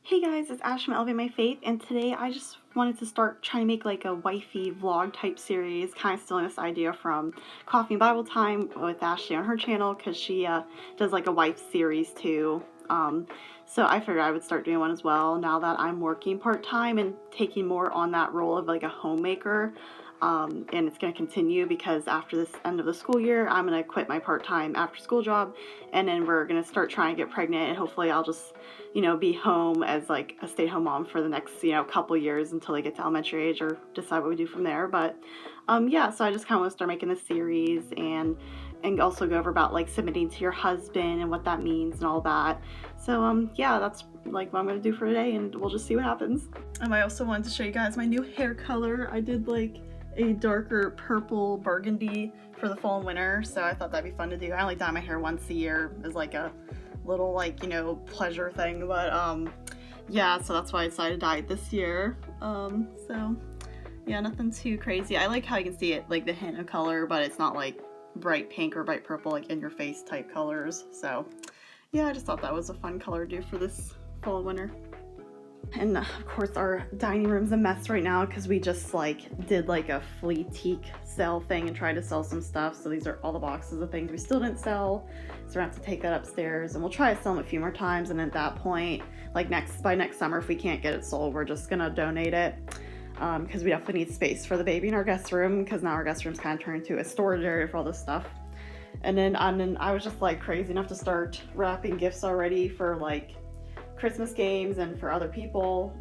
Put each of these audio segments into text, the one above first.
Hey guys, it's Ash from Elevate My Faith, and today I just wanted to start trying to make like a wifey vlog type series, kind of stealing this idea from Coffee and Bible Time with Ashley on her channel, because she does like a wife series too. So I figured I would start doing one as well now that I'm working part-time and taking more on that role of like a homemaker. And it's going to continue because after this end of the school year, I'm going to quit my part-time after school job, and then we're going to start trying to get pregnant, and hopefully I'll just, be home as like a stay-at-home mom for the next, couple years until they get to elementary age, or decide what we do from there. But yeah, so I just kind of want to start making this series and also go over about like submitting to your husband and what that means and all that. So yeah, that's like what I'm going to do for today, and we'll just see what happens. I also wanted to show you guys my new hair color. I did like a darker purple burgundy for the fall and winter, so I thought that'd be fun to do. I only dye my hair once a year as like a little pleasure thing, but yeah, so that's why I decided to dye it this year. So yeah, nothing too crazy. I like how you can see it, like the hint of color, but it's not like bright pink or bright purple, like in your face type colors. So yeah, I just thought that was a fun color to do for this fall and winter. And of course our dining room's a mess right now because we just did like a flea-tique sale thing and tried to sell some stuff. So these are all the boxes of things we still didn't sell. So we're gonna have to take that upstairs, and we'll try to sell them a few more times. And at that point, like by next summer, if we can't get it sold, we're just gonna donate it. Because we definitely need space for the baby in our guest room, because now our guest room's kind of turned into a storage area for all this stuff. And then I was just like crazy enough to start wrapping gifts already for like Christmas games and for other people,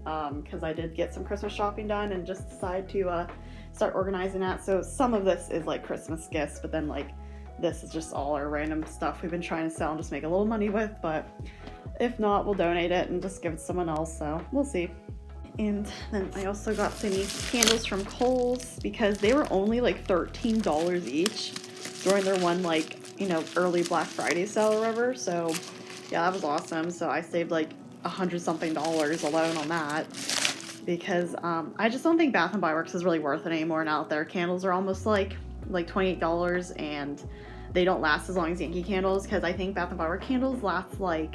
because I did get some Christmas shopping done and just decided to start organizing that. So some of this is like Christmas gifts, but then like this is just all our random stuff we've been trying to sell and just make a little money with. But if not, we'll donate it and just give it to someone else, so we'll see. And then I also got some candles from Kohl's because they were only like $13 each during their one early Black Friday sale or whatever. So yeah, that was awesome. So I saved like $100 something alone on that, because I just don't think Bath and Body Works is really worth it anymore now that their candles are almost like $28, and they don't last as long as Yankee candles, because I think Bath and Body Works candles last like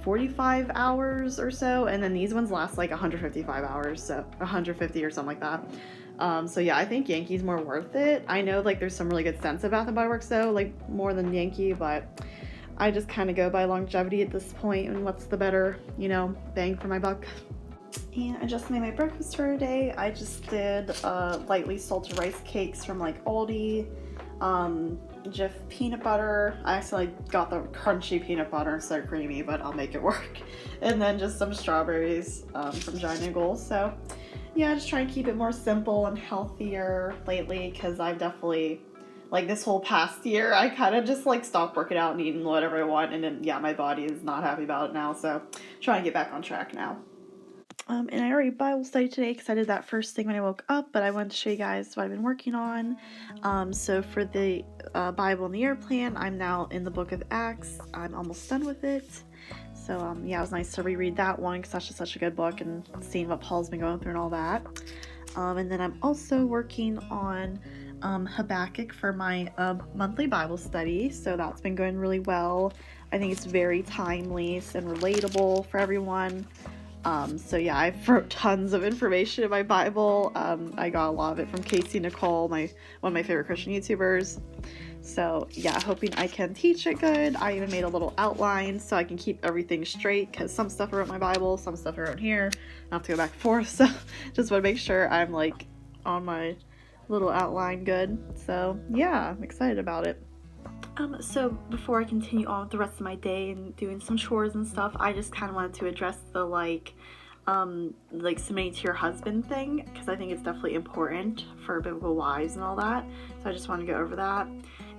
45 hours or so, and then these ones last like 155 hours, so 150 or something like that. So yeah, I think Yankee's more worth it. I know like there's some really good scents of Bath and Body Works though, like more than Yankee, but I just kind of go by longevity at this point and what's the better, bang for my buck. And I just made my breakfast for today. I just did lightly salted rice cakes from like Aldi, Jif peanut butter. I actually got the crunchy peanut butter instead of creamy, but I'll make it work. And then just some strawberries from Giant Eagle. So yeah, just trying to keep it more simple and healthier lately, because I've definitely, like this whole past year, I kind of just stopped working out and eating whatever I want, and then yeah, my body is not happy about it now, so trying to get back on track now. And I already Bible studied today because I did that first thing when I woke up, but I wanted to show you guys what I've been working on. So for the Bible in the Year plan, I'm now in the book of Acts. I'm almost done with it. So yeah, it was nice to reread that one because that's just such a good book, and seeing what Paul's been going through and all that. And then I'm also working on Habakkuk for my monthly Bible study, so that's been going really well. I think it's very timely and relatable for everyone. So yeah, I've wrote tons of information in my Bible. I got a lot of it from Casey Nicole, one of my favorite Christian YouTubers. So yeah, hoping I can teach it good. I even made a little outline so I can keep everything straight, because some stuff I wrote in my Bible, some stuff I wrote here. I have to go back and forth, so just want to make sure I'm on my little outline good. So yeah, I'm excited about it. So before I continue on with the rest of my day and doing some chores and stuff, I just kind of wanted to address the submitting to your husband thing, because I think it's definitely important for biblical wives and all that. So I just want to go over that.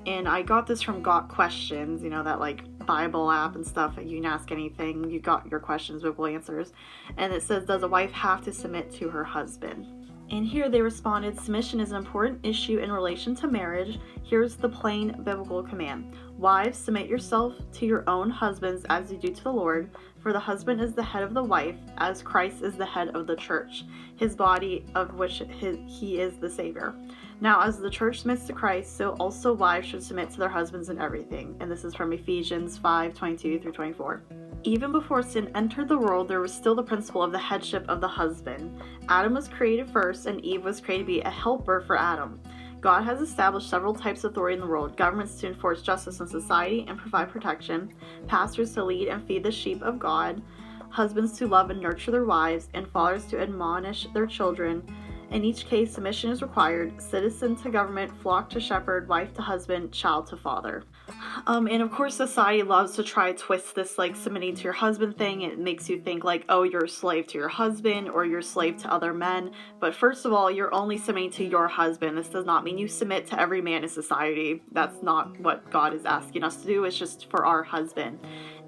And I got this from Got Questions, that Bible app and stuff. You can ask anything, you got your questions, biblical answers. And it says, does a wife have to submit to her husband? And here they responded, submission is an important issue in relation to marriage. Here's the plain biblical command. Wives, submit yourself to your own husbands as you do to the Lord, for the husband is the head of the wife, as Christ is the head of the church, his body, of which he is the Savior. Now, as the church submits to Christ, so also wives should submit to their husbands in everything. And this is from Ephesians 5:22-24. Even before sin entered the world, there was still the principle of the headship of the husband. Adam was created first, and Eve was created to be a helper for Adam. God has established several types of authority in the world: governments to enforce justice in society and provide protection, pastors to lead and feed the sheep of God, husbands to love and nurture their wives, and fathers to admonish their children. In each case, submission is required: citizen to government, flock to shepherd, wife to husband, child to father. And of course, society loves to try to twist this like submitting to your husband thing. It makes you think like, oh, you're a slave to your husband or you're a slave to other men. But first of all, you're only submitting to your husband. This does not mean you submit to every man in society. That's not what God is asking us to do. It's just for our husband.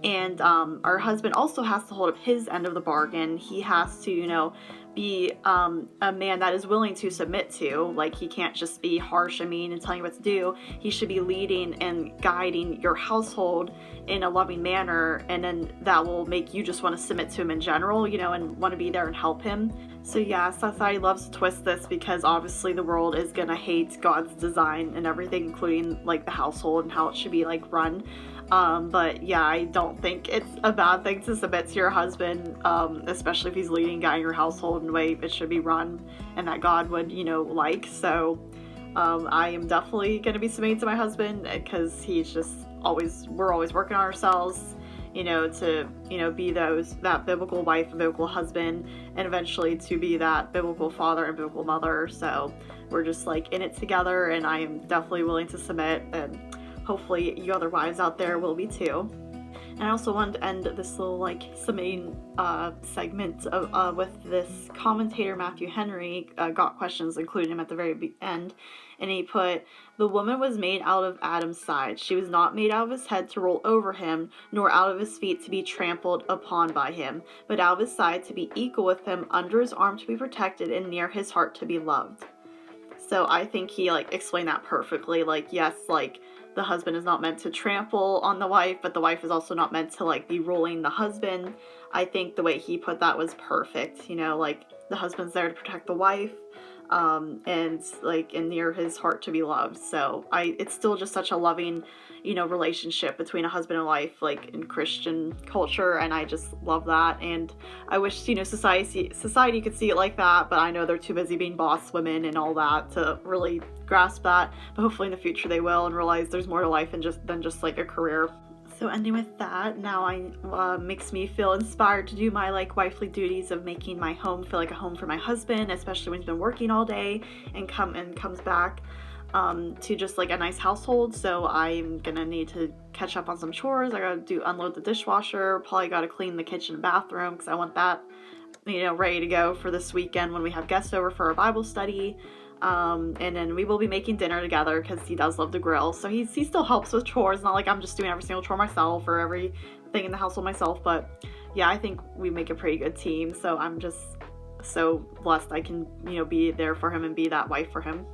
And our husband also has to hold up his end of the bargain. He has to, be a man that is willing to submit to. Like, he can't just be harsh and mean and telling you what to do. He should be leading and guiding your household in a loving manner, and then that will make you just want to submit to him in general, and want to be there and help him. So yeah, society loves to twist this because obviously the world is gonna hate God's design and everything, including like the household and how it should be like run. But yeah, I don't think it's a bad thing to submit to your husband, especially if he's leading, guiding your household in the way it should be run and that God would, like. So I am definitely going to be submitting to my husband because he's just we're always working on ourselves, to, be that biblical wife and biblical husband, and eventually to be that biblical father and biblical mother. So we're just like in it together, and I am definitely willing to submit, and hopefully you other wives out there will be too. And I also wanted to end this little submitting segment with this commentator Matthew Henry. Got questions, including him at the very end, and he put, "The woman was made out of Adam's side. She was not made out of his head to roll over him, nor out of his feet to be trampled upon by him, but out of his side to be equal with him, under his arm to be protected, and near his heart to be loved." So I think he explained that perfectly. Yes, the husband is not meant to trample on the wife, but the wife is also not meant to be ruling the husband. I think the way he put that was perfect. The husband's there to protect the wife, and near his heart to be loved. So it's still just such a loving, relationship between a husband and wife, in Christian culture, and I just love that. And I wish, society could see it like that, but I know they're too busy being boss women and all that to really grasp that. But hopefully in the future they will and realize there's more to life than just a career. So ending with that, now makes me feel inspired to do my wifely duties of making my home feel like a home for my husband, especially when he's been working all day and comes back to just a nice household. So I'm gonna need to catch up on some chores. I gotta unload the dishwasher, probably gotta clean the kitchen and bathroom because I want that ready to go for this weekend when we have guests over for our Bible study. And then we will be making dinner together because he does love to grill. So he still helps with chores. Not like I'm just doing every single chore myself or everything in the household myself. But yeah, I think we make a pretty good team. So I'm just so blessed I can, be there for him and be that wife for him.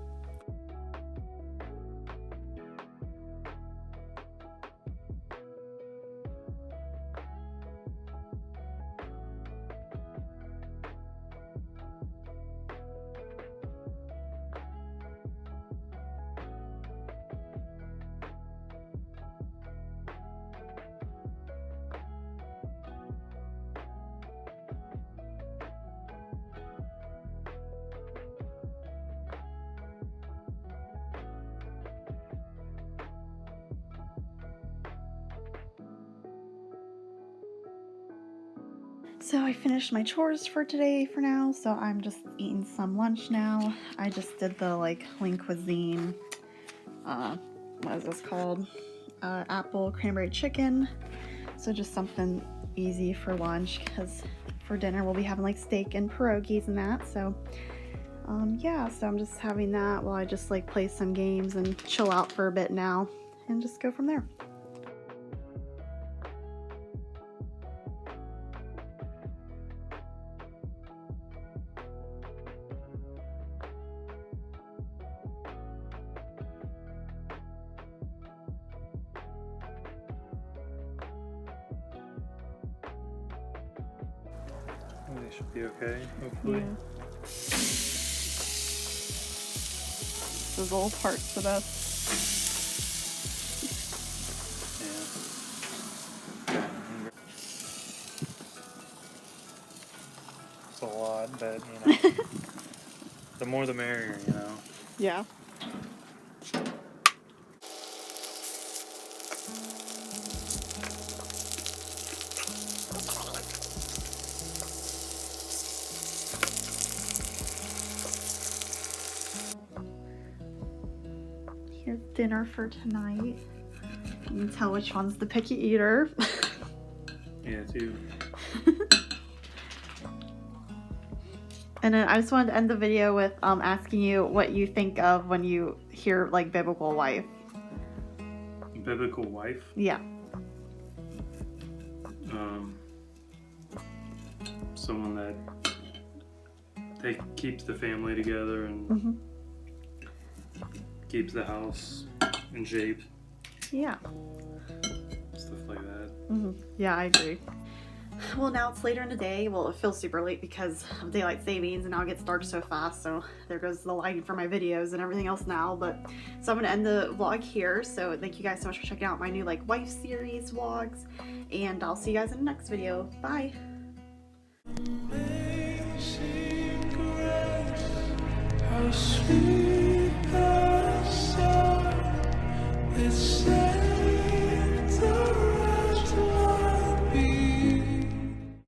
So I finished my chores for today for now, so I'm just eating some lunch now. I just did the lean cuisine, what is this called? Apple cranberry chicken. So just something easy for lunch, because for dinner we'll be having steak and pierogies and that. So yeah, so I'm just having that while I just play some games and chill out for a bit now and just go from there. They should be okay, hopefully. Yeah. those little parts the best. It's a lot, but you know, the more the merrier, you know. Yeah. Here's dinner for tonight. You can tell which one's the picky eater. Yeah, too. And then I just wanted to end the video with asking you what you think of when you hear like biblical wife. Biblical wife? Yeah. Someone that keeps the family together and keeps the house in shape. Yeah. Stuff like that. Yeah, I agree. Well, now it's later in the day. Well, it feels super late because of daylight savings, and now it gets dark so fast. So there goes the lighting for my videos and everything else now. But so I'm gonna end the vlog here. So thank you guys so much for checking out my new like wife series vlogs, and I'll see you guys in the next video. Bye. Amazing grace, how sweet.